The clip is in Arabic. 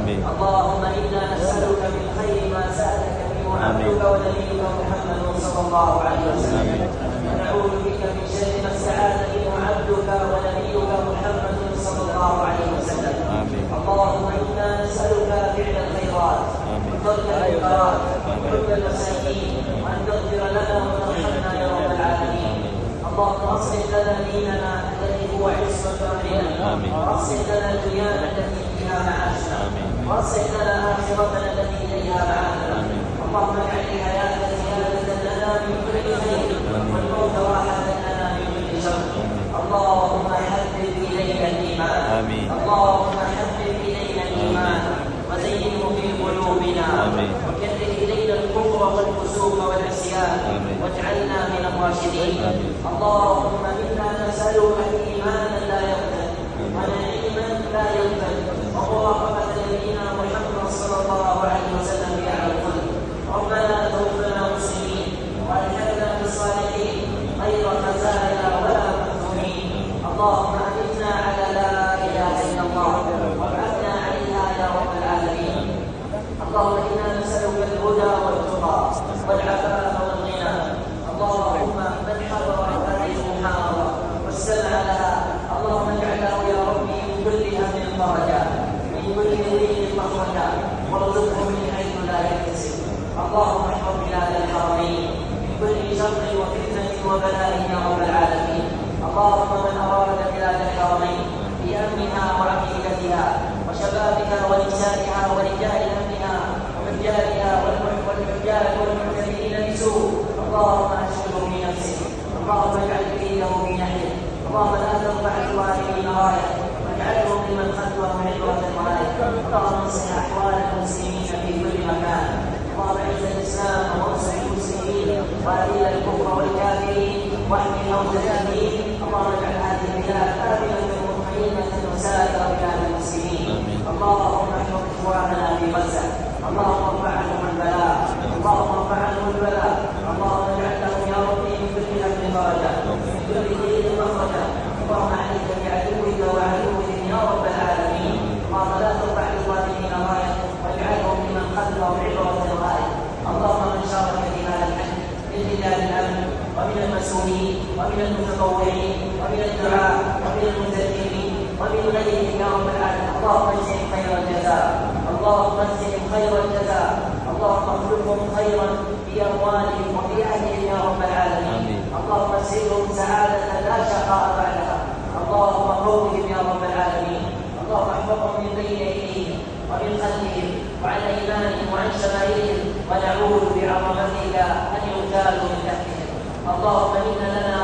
اللهم إنا نسألك من خير ما سألك منه عبدك ونبيك محمد صلى الله عليه وسلم، ونعوذ بك من شر ما استعاذ منه عبدك ونبيك محمد صلى الله عليه وسلم. اللهم إنا نسألك فعل الخيرات وترك المنكرات وحب المساكين، وأن تغفر لنا وترحمنا يا رب العالمين. اللهم اصلح لنا ديننا الذي هو عصمة أمرنا، واصلح لنا دنيانا التي فيها معاشنا، واصلح لنا آخرتنا التي إليها معادنا. اللهم اجعل الحياة زيادة لنا من كل خير والموت راحة لنا من كل شر. اللهم حبب إلينا الإيمان، اللهم حبب إلينا الإيمان وزينه في قلوبنا، وكره إلينا الكفر والفسوق والعصيان، واجعلنا من الراشدين. اللهم إنا نسألك إيمانا لا يرتد، ونعيما لا ينفد، ومراقبة نبينا محمد صلى الله عليه وسلم على الخلق. ربنا توفنا مسلمين والحقنا بالصالحين غير خزايا ولا مفتونين. اللهم أمتنا على لا إله إلا الله وابعثنا عليها يا رب العالمين. اللهم إنا نسألك الهدى والتقى والعفاف والغنى. اللهم من حضر هذه المحاضرة واستمع لها، اللهم اجعله يا ربي من كل هم فرجا، من كل ضيق مخرجا، وارزقه من حيث لا يحتسب. اللهم احفظ بلاد الحرمين من كل شر وفتنة وبلاء يا رب العالمين. اللهم من أراد بلاد الحرمين بأمنها وعقيدتها وشبابها ونسائها ورجال أمنها ورجالها والحجاج والمعتمرين بسوء، اللهم أشغله بنفسه، اللهم اجعل كيده في نحره، اللهم لا ترفع الظالمين راية، واجعلهم لمن خلفهم عبرة وآية. اللهم اصلح أحوال المسلمين في كل مكان. اللهم اعز الإسلام وانصر المسلمين وأذل الكفر والكافرين واحمي حوزة الدين. اللهم اجعل هذه البلاد آمنة مطمئنة وسائر بلاد المسلمين. اللهم احفظ إخواننا في غزة، اللهم ارفع عنهم البلاء، اللهم ارفع عنهم البلاء. اللهم اجعل لهم يا ربي من كل هم فرجا، من كل ضيق مخرجا. اللهم عليك بعدوك وعدوهم يا رب العالمين. اللهم لا ترفع للظالمين راية، واجعلهم لمن خلفهم عبرة وآية. اللهم من شارك في هذا الحج من رجال الأمن ومن المسؤولين ومن المتطوعين ومن الدعاء ومن المنذرين ومن غيرهم يا رب العالمين، اللهم اجزهم خير الجزاء، اللهم اجزهم خير الجزاء، اللهم اخلفهم خيرا في اموالهم وفي اهلهم يا رب العالمين. اللهم اسلهم سعاده لا شقاء بعدها، اللهم قوهم يا رب العالمين. اللهم احفظهم من بين ايديهم ومن خلفهم وعن ايمانهم وعن شمائلهم، ونعوذ بعظمتك ان يغتالوا من تحتهم. اللهم ان لنا